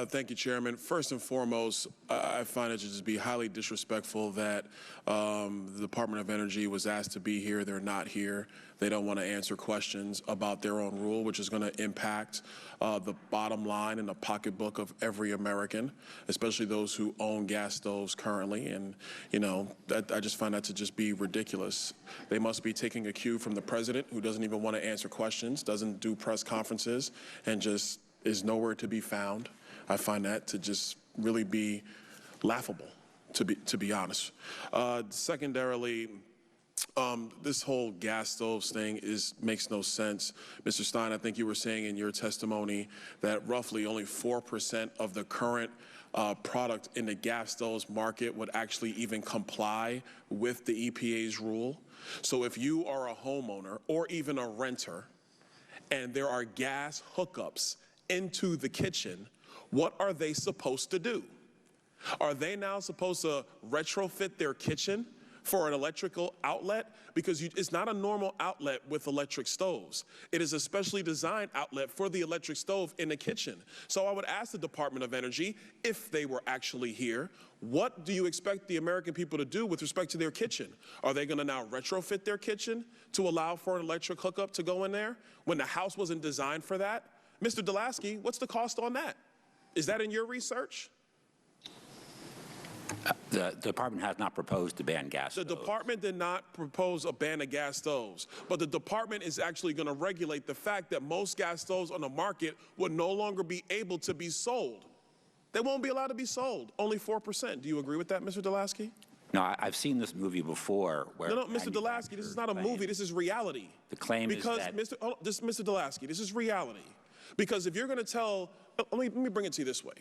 Thank you, Chairman. First and foremost, I find it to just be highly disrespectful that the Department of Energy was asked to be here. They're not here. They don't want to answer questions about their own rule, which is going to impact the bottom line and the pocketbook of every American, especially those who own gas stoves currently. And, you know, I just find that to just be ridiculous. They must be taking a cue from the president, who doesn't even want to answer questions, doesn't do press conferences, and just is nowhere to be found. I find that to just really be laughable, to be honest. Secondarily, this whole gas stoves thing makes no sense. Mr. Stein, I think you were saying in your testimony that roughly only 4% of the current product in the gas stoves market would actually even comply with the EPA's rule. So if you are a homeowner or even a renter and there are gas hookups into the kitchen, what are they supposed to do? Are they now supposed to retrofit their kitchen for an electrical outlet? Because it's not a normal outlet with electric stoves. It is a specially designed outlet for the electric stove in the kitchen. So I would ask the Department of Energy, if they were actually here, what do you expect the American people to do with respect to their kitchen? Are they going to now retrofit their kitchen to allow for an electric hookup to go in there when the house wasn't designed for that? Mr. Delaski, what's the cost on that? Is that in your research? The department has not proposed to ban gas stoves. The department did not propose a ban of gas stoves, but the department is actually going to regulate the fact that most gas stoves on the market will no longer be able to be sold. They won't be allowed to be sold, only 4%. Do you agree with that, Mr. Delaski? No, I've seen this movie before. Where No, Mr. Delaski, this is not a movie. This is reality. The claim is that Mr. Delaski, this is reality. Because if you're going to tell, let me bring it to you this way.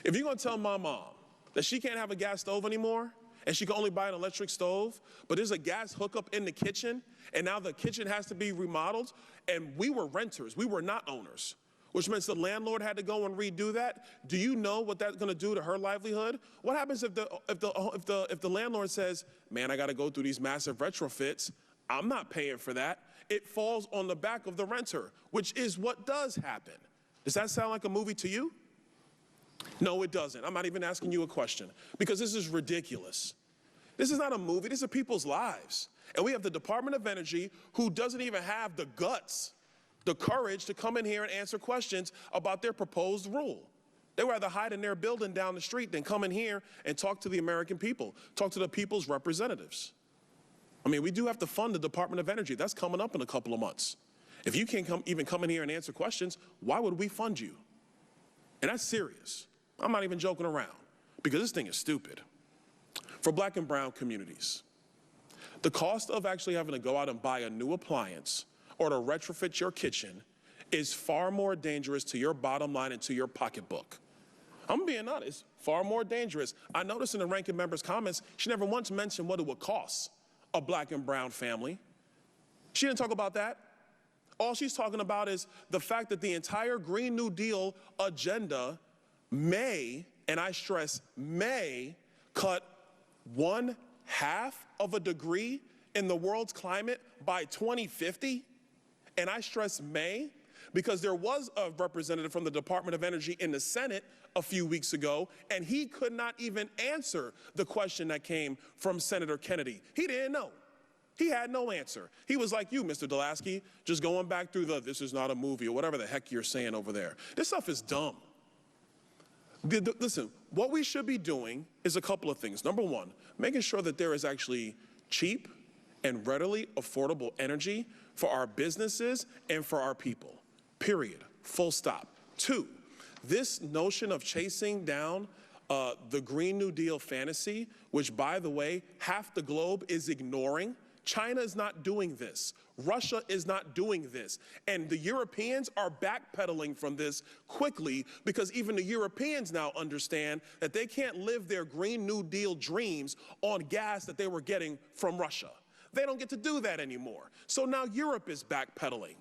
If you're going to tell my mom that she can't have a gas stove anymore and she can only buy an electric stove, but there's a gas hookup in the kitchen and now the kitchen has to be remodeled, and we were renters, we were not owners, which means the landlord had to go and redo that. Do you know what that's going to do to her livelihood? What happens if the landlord says, man, I got to go through these massive retrofits, I'm not paying for that? It falls on the back of the renter, which is what does happen. Does that sound like a movie to you? No, it doesn't. I'm not even asking you a question, because this is ridiculous. This is not a movie. These are people's lives. And we have the Department of Energy, who doesn't even have the guts, the courage to come in here and answer questions about their proposed rule. They'd rather hide in their building down the street than come in here and talk to the American people, talk to the people's representatives. I mean, we do have to fund the Department of Energy. That's coming up in a couple of months. If you can't even come in here and answer questions, why would we fund you? And that's serious. I'm not even joking around, because this thing is stupid. For black and brown communities, the cost of actually having to go out and buy a new appliance or to retrofit your kitchen is far more dangerous to your bottom line and to your pocketbook. I'm being honest, far more dangerous. I noticed in the ranking member's comments, she never once mentioned what it would cost a black and brown family. She didn't talk about that. All she's talking about is the fact that the entire Green New Deal agenda may, and I stress may, cut 1/2 of a degree in the world's climate by 2050. And I stress may, because there was a representative from the Department of Energy in the Senate a few weeks ago, and he could not even answer the question that came from Senator Kennedy. He didn't know. He had no answer. He was like you, Mr. Delaski, just going back through this is not a movie, or whatever the heck you're saying over there. This stuff is dumb. Listen, what we should be doing is a couple of things. Number one, making sure that there is actually cheap and readily affordable energy for our businesses and for our people, period, full stop. Two, this notion of chasing down the Green New Deal fantasy, which, by the way, half the globe is ignoring. China is not doing this. Russia is not doing this. And the Europeans are backpedaling from this quickly, because even the Europeans now understand that they can't live their Green New Deal dreams on gas that they were getting from Russia. They don't get to do that anymore. So now Europe is backpedaling.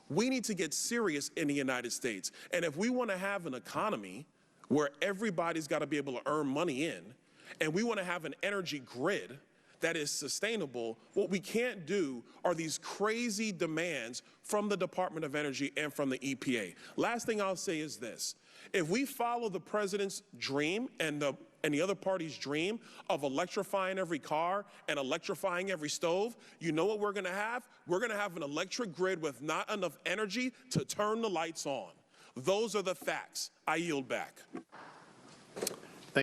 We need to get serious in the United States. And if we want to have an economy where everybody's got to be able to earn money in, and we want to have an energy grid that is sustainable. What we can't do are these crazy demands from the Department of Energy and from the EPA. Last thing I'll say is this. If we follow the president's dream and the other party's dream of electrifying every car and electrifying every stove, you know what we're going to have? We're going to have an electric grid with not enough energy to turn the lights on. Those are the facts. I yield back.